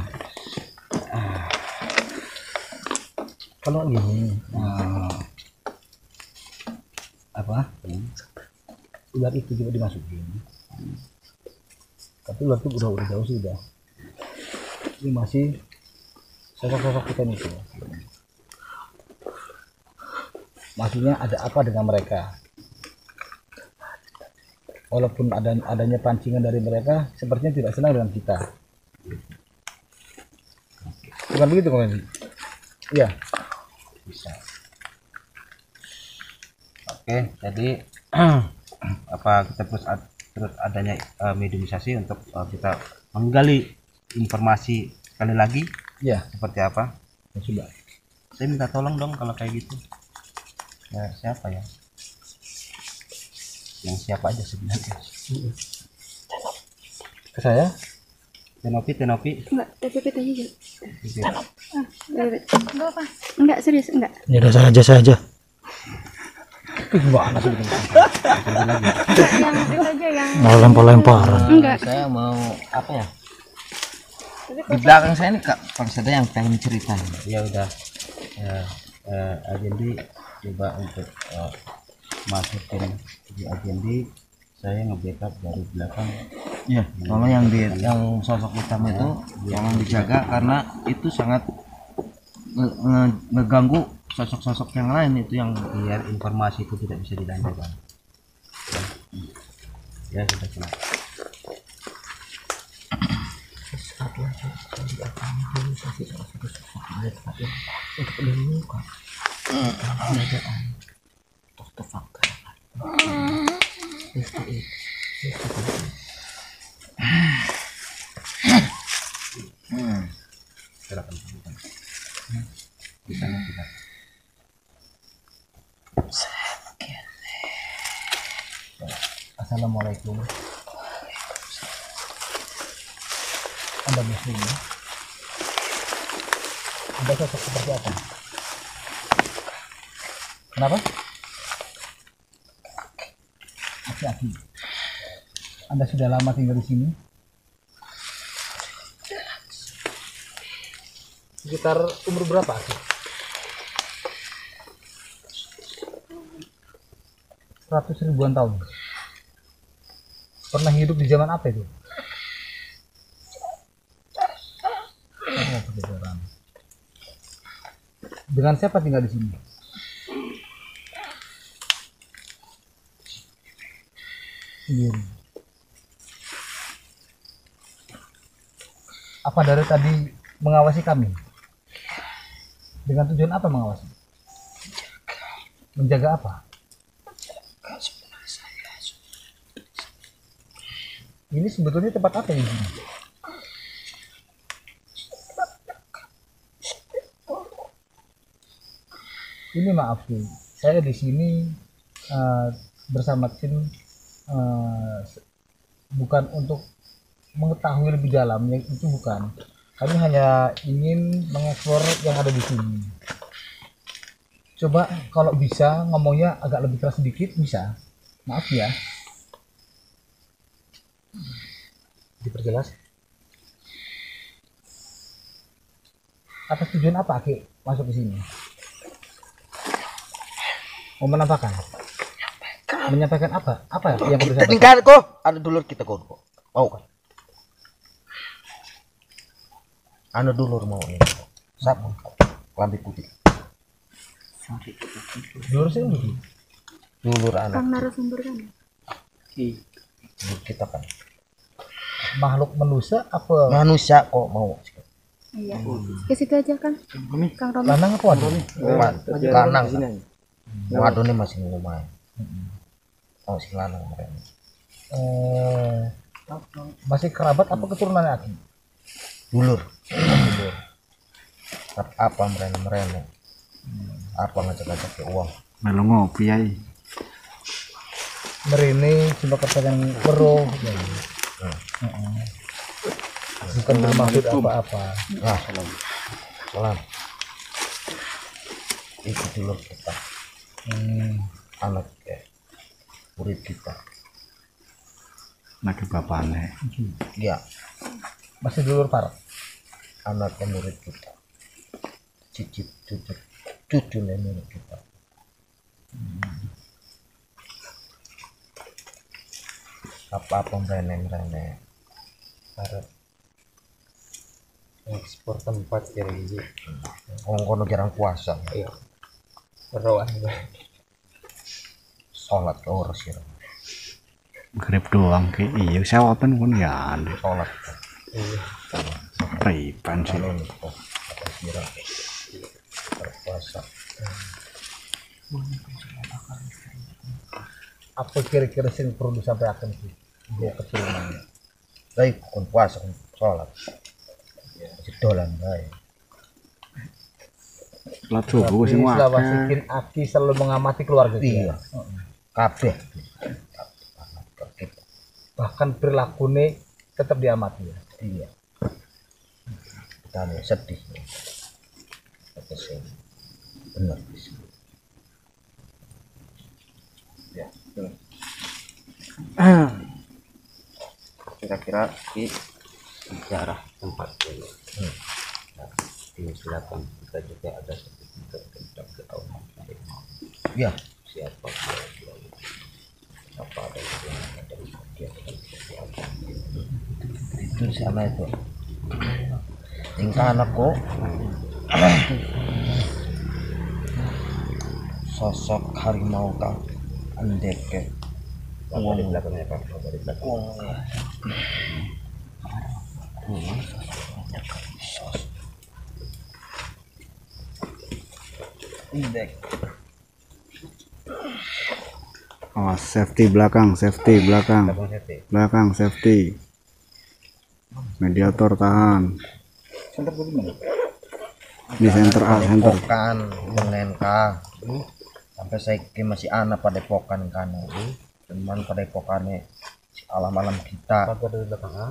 Kalau gini ular itu juga dimasukin, tapi ular itu udah jauh sudah. Ini masih sosok-sosok kita itu. Maksudnya ada apa dengan mereka? Walaupun adanya pancingan dari mereka, sepertinya tidak senang dengan kita. Bukan begitu, Komandan? Iya. Bisa. Oke, jadi apa kita terus adanya mediumisasi untuk kita menggali informasi sekali lagi? Iya. Seperti apa? Ya sudah. Saya minta tolong dong kalau kayak gitu. Ya, siapa ya? Yang siapa aja sebenarnya? Ke saya? Tenopi. Enggak, tapi kita aja. Enggak apa? Enggak, serius, enggak. Ya udah saja. Gimana sih? Yang itu aja yang Mau lempar-lemparan. Enggak. Saya mau apa ya? Di belakang saya ini Kak Pangsada yang pengen cerita. Ya udah. Agendi coba untuk masukin di agendi, saya nge-backup dari belakang. Iya, kalau yang sosok utama itu tolong dijaga karena itu sangat ngeganggu sosok-sosok yang lain itu yang Biar informasi itu tidak bisa dilandaikan. Ya sudah silakan. Silakan. Di sana kita. Assalamualaikum. Anda muslim ya? Anda sosok seperti apa? Kenapa? Aki-aki. Anda sudah lama tinggal di sini? Sekitar umur berapa, Aki? 100 ribuan tahun. Pernah hidup di zaman apa itu? Oh, Pajajaran. Dengan siapa tinggal di sini? Sendiri. Apa dari tadi mengawasi kami? Dengan tujuan apa mengawasi? Menjaga apa? Ini sebetulnya tempat apa ini? Ini maaf sih, saya di sini bersama tim bukan untuk mengetahui lebih dalam, yang itu bukan. Kami hanya ingin mengeksplor yang ada di sini. Coba kalau bisa ngomongnya agak lebih keras sedikit, bisa? Maaf ya. Diperjelas. Atas tujuan apa Aki masuk ke sini? Mau menampakkan? Menyampaikan apa? Apa yang perlu saya sampaikan? Tinggal kok ada dulur kita kok. Mau kan? Anu dulur mau ini. Siapa? Lambi putih. Dulur saya ini. Dulur anak. Kang narasumber kan? Dulur kita kan. Makhluk manusia apa? Manusia kok mau. Iya. Ke situ aja kan? Kang Romi. Lanang apa waduh? Lanang. Waduh ini masih ngomai. Oh si lanang mereka. Masih kerabat apa keturunan Aki? Dulur. Apa mereka. Apa ngajak-ngajak ke uang. Melu ngopi ya. Merini coba katakan bro. Bukan bermaksud apa-apa. Nah, salam. Itu dulur kita. Anak murid kita. Anak bapaknya. Iya. Masih dulur parah. Anaknya murid kita. Cicit cucunya murid kita. Apa merene harap ekspor tempat kira gitu. Kono jarang puasa. Iya. Beroan. Sholat ke urus ya. Grip doang ke iya saya open pun ya Sholat. Iya. Ripan sih. Berpuasa. Apa kira-kira sing perlu disampaikan sih? Dia kecil namanya. Baik, kon puasa, kon sholat. Jedolan baik. Sholat subuh sih Tapi wah. selama Sikin Aki selalu mengamati keluarga Iya. kita. Kabeh. Bahkan perilakunya tetap diamati ya. Iya. Kita sedih. Kesel. Benar. Ya, betul. Kira-kira di sejarah tempat ini. Nah, di selatan kita juga ada sertifikat tentang ketahuan Ya, siapa dia, apa ada yang ada dia dengan siapa. itu sama itu. Tingkah anakku. Sosok harimau kang andeke. Di belakangnya Pak, di belakang. Indek. Oh, safety belakang, belakang safety. Mediator tahan. Center bagaimana? Di center A, center. Pokan dengan ka. Sampai saya masih anak pada pokan kan. Cuman pada pokannya alam-alam kita. Dari belakang A.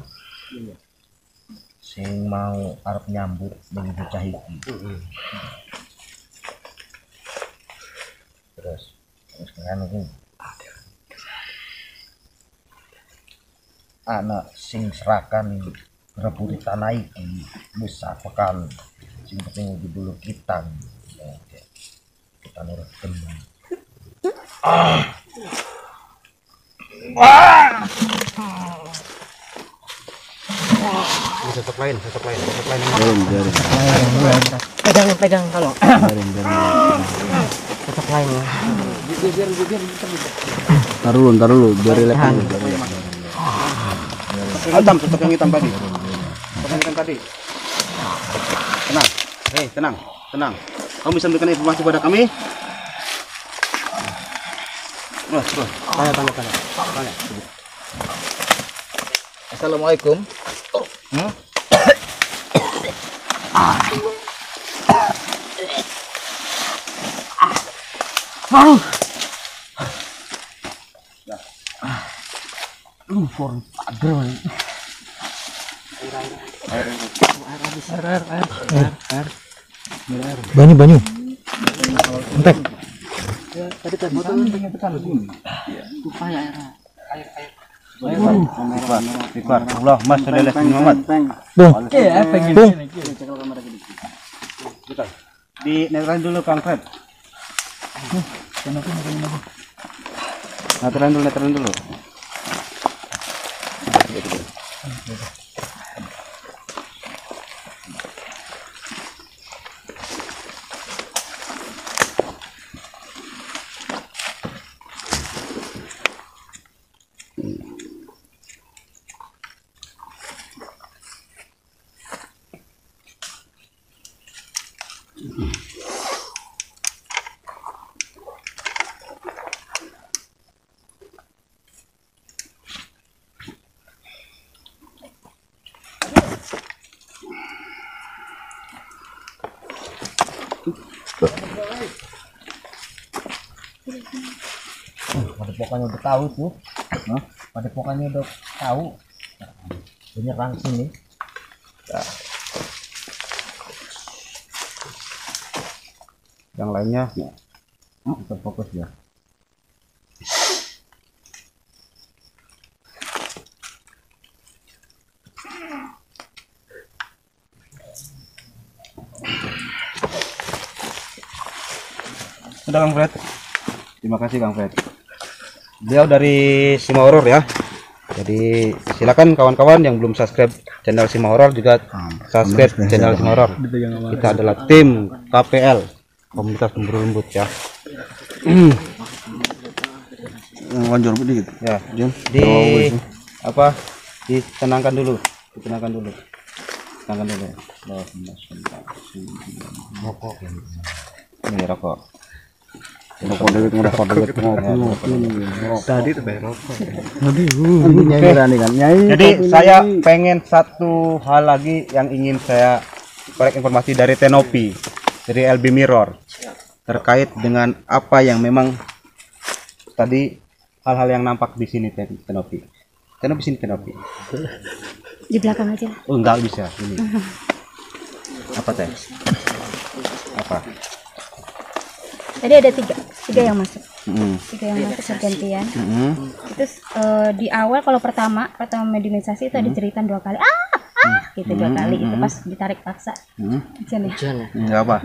Sing mau arep nyambut dengan bocah iki. Terus kan iki anak sing serakan rebut tanah iki wis apakan sing penting di dulu kita nurut temen. Sosok lain. Pegang kalau Biarin. cocok lain ya. Taruh dulu, biar relax dulu. hitam, sosok yang hitam tadi. Sosok yang hitam tadi. Tenang. Tenang. Kamu bisa memberikan informasi pada kami? Terus. Tanya. Assalamualaikum. Banyu. Entek. Ikhbar. Allah, Mas Sallallahu Alaihi Muhammad. Di netralin dulu Kang Fred. Netralin dulu. Padepokannya udah tahu tuh. Padepokannya udah tahu. Ini langsung nih. Yang lainnya Kita fokus ya. sudah Kang Fred. Terima kasih Kang Fred. Beliau dari Sima Horor ya. Jadi silakan kawan-kawan yang belum subscribe channel Sima Horor juga subscribe channel Sima Horor. Kita adalah tim KPL, komunitas pemburu lembut ya. Lanjut dikit. Ya, apa? Ditenangkan dulu. Tenangkan dulu. Rokok. Ini rokok. Tadi tuh bayar rokok. Jadi saya pengen satu hal lagi yang ingin saya korek informasi dari Tenopi, dari LB Mirror terkait dengan apa yang memang tadi hal-hal yang nampak di sini Tenopi. Sini Tenopi. Di belakang aja. Oh enggak bisa ini. Apa teh? Apa? Tadi ada tiga yang masuk. Tiga yang masuk bergantian. Terus di awal kalau pertama mediumisasi itu ada cerita 2 kali. Gitu 2 kali itu pas ditarik paksa. Hujan ya. Enggak apa.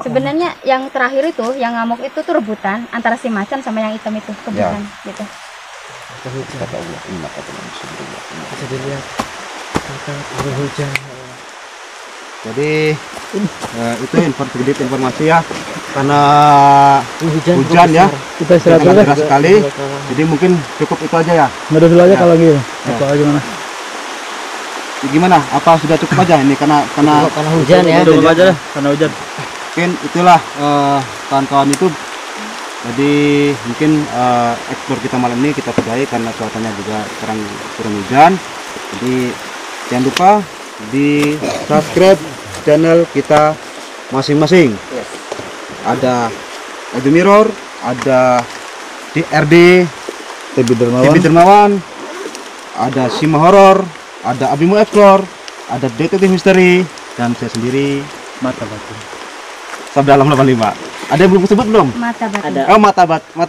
Sebenarnya yang terakhir itu yang ngamuk itu tuh rebutan antara si macan sama yang hitam itu rebutan gitu. Bisa dilihat hujan. Jadi itu sedikit informasi ya, karena hujan ya, Kita istirahat dulu deras sekali. Jadi mungkin cukup itu aja ya. Nggak dulu aja kalau gitu. Atau gimana? Gimana? Apa sudah cukup aja ini karena hujan ya. Cukup aja lah karena hujan. Mungkin itulah kawan-kawan itu. Jadi mungkin ekspor kita malam ini kita sudahi karena cuacanya juga sekarang turun hujan. Jadi jangan lupa di subscribe channel kita masing-masing. Ada LB Mirror, ada DRD TB Dermawan, ada Sima Horor, ada Abimu Explore, ada Detektif Misteri, dan saya sendiri Mata Batin. Sabda Alam 85. Ada yang belum disebut belum? Mata batin. Oh, mata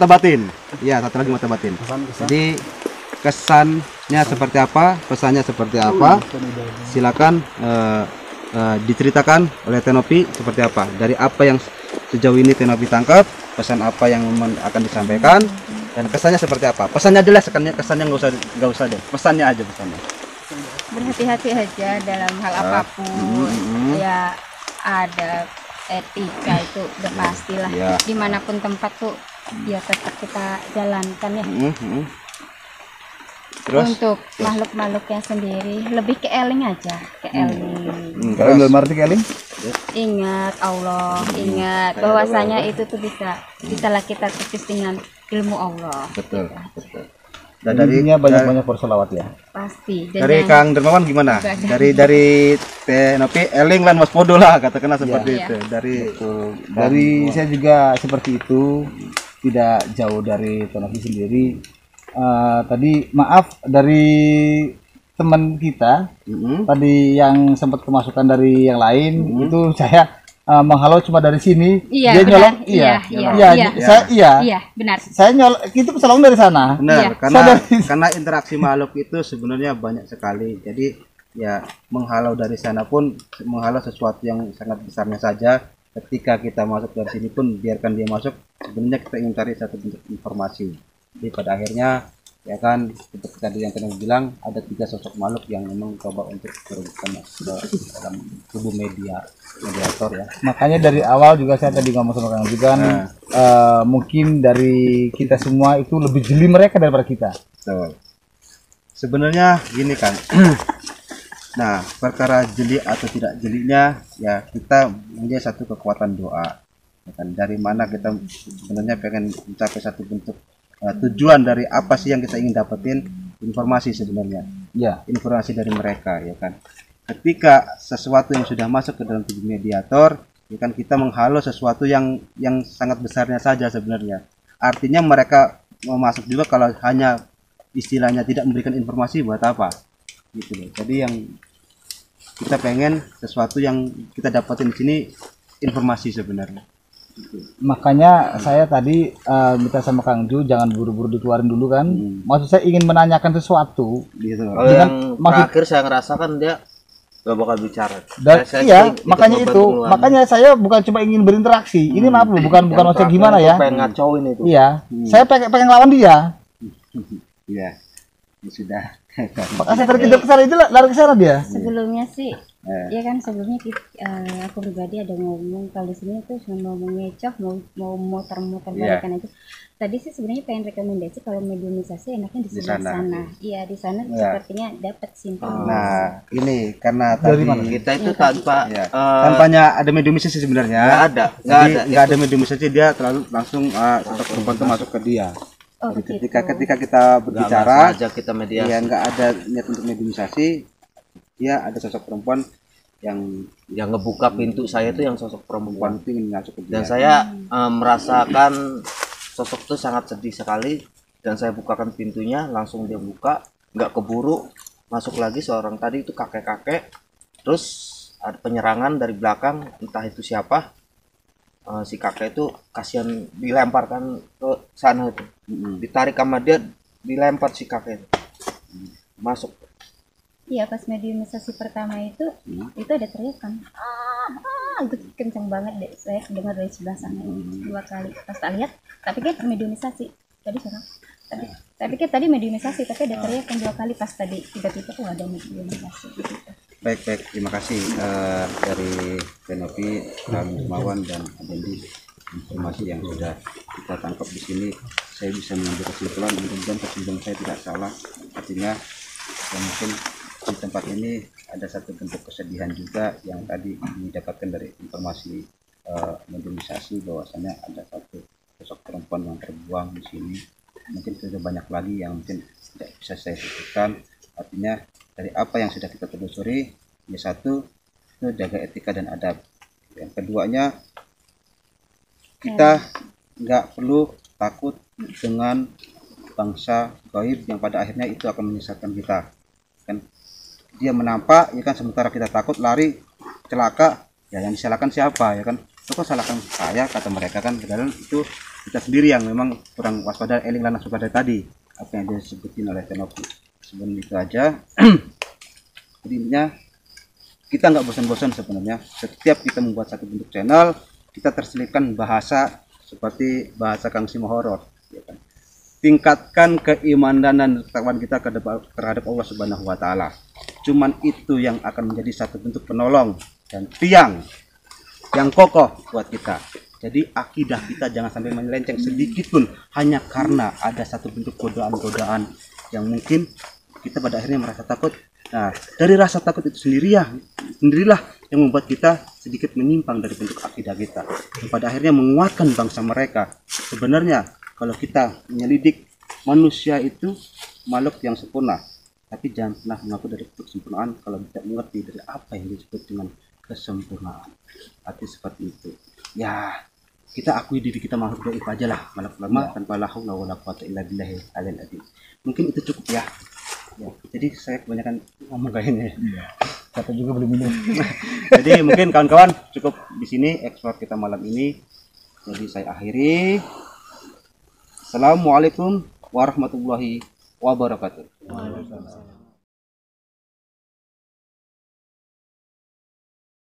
batin. Iya, satu lagi mata batin. Jadi kesannya seperti apa, pesannya seperti apa, silakan diceritakan oleh Tenopi seperti apa. Dari apa yang sejauh ini Tenopi tangkap, pesan apa yang akan disampaikan, dan kesannya seperti apa. Pesannya jelas, kesannya nggak usah deh. Pesannya aja pesannya. Berhati-hati aja dalam hal apapun. Ya ada etika itu udah pastilah. Dimanapun tempat tuh ya tetap kita jalankan ya. Terus untuk makhluk-makhluknya sendiri lebih ke eling aja, ke eling. Kalau dalam arti keling? Ingat Allah, ingat bahwasanya itu tuh bisalah kita tepis dengan ilmu Allah. Betul. Dan darinya banyak berselawat ya. Pasti. Dari Kang Dermawan gimana? Dari Tenopi eling lan waspodo lah katakanlah seperti itu. Dari saya juga seperti itu, tidak jauh dari Tenopi sendiri. Tadi maaf dari teman kita tadi yang sempat kemasukan dari yang lain itu saya menghalau cuma dari sini. Iya, dia benar. nyolong. Iya, benar. Saya nyolong itu pesolong dari sana. Benar, karena interaksi makhluk itu sebenarnya banyak sekali. Jadi ya menghalau dari sana pun menghalau sesuatu yang sangat besarnya saja. Ketika kita masuk dari sini pun biarkan dia masuk. Sebenarnya kita ingin cari satu bentuk informasi. Jadi pada akhirnya ya kan seperti tadi yang Tenopi bilang ada 3 sosok makhluk yang memang coba untuk berhubungan ke dalam tubuh mediator ya. Makanya dari awal juga saya tadi ngomong sama Kang juga mungkin dari kita semua itu lebih jeli mereka daripada kita. Betul. Sebenarnya gini kan. Nah, perkara jeli atau tidak jelinya ya kita punya satu kekuatan doa. Ya kan? Dari mana kita sebenarnya pengen mencapai satu bentuk tujuan dari apa sih yang kita ingin dapetin, informasi sebenarnya ya, informasi dari mereka ya kan, ketika sesuatu yang sudah masuk ke dalam tubuh mediator, ya kan kita menghalau sesuatu yang sangat besarnya saja sebenarnya. Artinya mereka mau masuk juga kalau hanya istilahnya tidak memberikan informasi buat apa gitu loh. Jadi yang kita pengen sesuatu yang kita dapatin di sini informasi sebenarnya. Makanya saya tadi minta sama Kang Ju jangan buru-buru dikeluarin dulu kan. Maksud saya ingin menanyakan sesuatu Gitu. Kalau yang terakhir saya ngerasakan dia gak bakal bicara. Dan Saya iya, sering makanya ikut itu, membantu makanya saya bukan cuma ingin berinteraksi. Ini maaf loh, bukan maksud gimana ya? pengen ngacauin itu. Iya, saya pengen lawan dia. Iya. Ya sudah. Pas saya terkejut ke sana itu lari ke sana dia. Sebelumnya sih, ya kan sebelumnya aku pribadi ada ngomong kalau di sini tuh cuma mau ngecoh, mau muter-muter balikan aja. Tadi sih sebenarnya pengen rekomendasi kalau mediumisasi enaknya di sebelah sana. Iya di sana sepertinya dapat simpul. Nah, ini karena tadi Kita itu tanpa tanpanya ada mediumisasi sebenarnya. Nggak ada mediumisasi, dia terlalu langsung sosok perempuan itu masuk ke dia. Oh, Jadi ketika kita berbicara, aja kita mediasi. ya nggak ada niat untuk mediumisasi, dia ada sosok perempuan yang ngebuka pintu saya itu yang sosok perempuan. itu ingin masuk ke dia. Dan saya merasakan sosok itu sangat sedih sekali, dan saya bukakan pintunya, langsung dia buka, nggak keburu, masuk lagi seorang tadi itu kakek-kakek, terus ada penyerangan dari belakang, entah itu siapa. Si kakek itu kasihan dilemparkan ke sana itu, ditarik sama dia, dilempar si kakek itu. Masuk. Iya pas mediumisasi pertama itu ada teriakan itu kencang banget deh, saya dengar dari sebelah sana 2 kali pas tak lihat, tapi kan mediumisasi tadi saya pikir tadi mediumisasi, tapi ada teriakan 2 kali pas tadi tiba-tiba tuh ada mediumisasi gitu. Baik, terima kasih dari Benovi, Mawan dan Adendi, informasi yang sudah kita tangkap di sini. Saya bisa mengambil kesimpulan, mudah-mudahan kesimpulan saya tidak salah. Artinya ya mungkin di tempat ini ada satu bentuk kesedihan juga yang tadi didapatkan dari informasi mediumisasi, bahwasanya ada satu sosok perempuan yang terbuang di sini. Mungkin sudah banyak lagi yang mungkin tidak bisa saya sebutkan. Artinya dari apa yang sudah kita telusuri, ya satu itu jaga etika dan adab. Yang keduanya, kita nggak perlu takut dengan bangsa gaib yang pada akhirnya itu akan menyesatkan kita. Kan dia menampak, ya kan, sementara kita takut lari celaka, ya yang disalahkan siapa, ya kan? Kok salahkan saya, kata mereka kan. Padahal itu kita sendiri yang memang kurang waspada, eling lana waspada tadi apa yang disebutin oleh Tenopi. Sebelum itu aja, intinya kita nggak bosan-bosan sebenarnya. Setiap kita membuat satu bentuk channel, kita terselipkan bahasa seperti bahasa Kang Simo Horor, ya kan? Tingkatkan keimanan dan ketakwaan kita terhadap Allah Subhanahu wa Ta'ala. Cuman itu yang akan menjadi satu bentuk penolong dan tiang yang kokoh buat kita. Jadi akidah kita jangan sampai melenceng sedikit pun hanya karena ada satu bentuk godaan-godaan yang mungkin kita pada akhirnya merasa takut. Nah, dari rasa takut itu sendirilah yang membuat kita sedikit menyimpang dari bentuk akidah kita, yang pada akhirnya menguatkan bangsa mereka. Sebenarnya kalau kita menyelidik, manusia itu makhluk yang sempurna, tapi jangan pernah mengaku dari kesempurnaan kalau tidak mengerti dari apa yang disebut dengan kesempurnaan. Arti seperti itu. Ya, kita akui diri kita makhluk gaib aja lah, makhluk lemah tanpa la haula wala quwwata illa billahil aliyil azim. Mungkin itu cukup ya. Jadi saya kebanyakan ngomong kayaknya. Kata juga belum minum. Jadi mungkin kawan-kawan cukup di sini eksplor kita malam ini. Jadi saya akhiri. Assalamualaikum warahmatullahi wabarakatuh.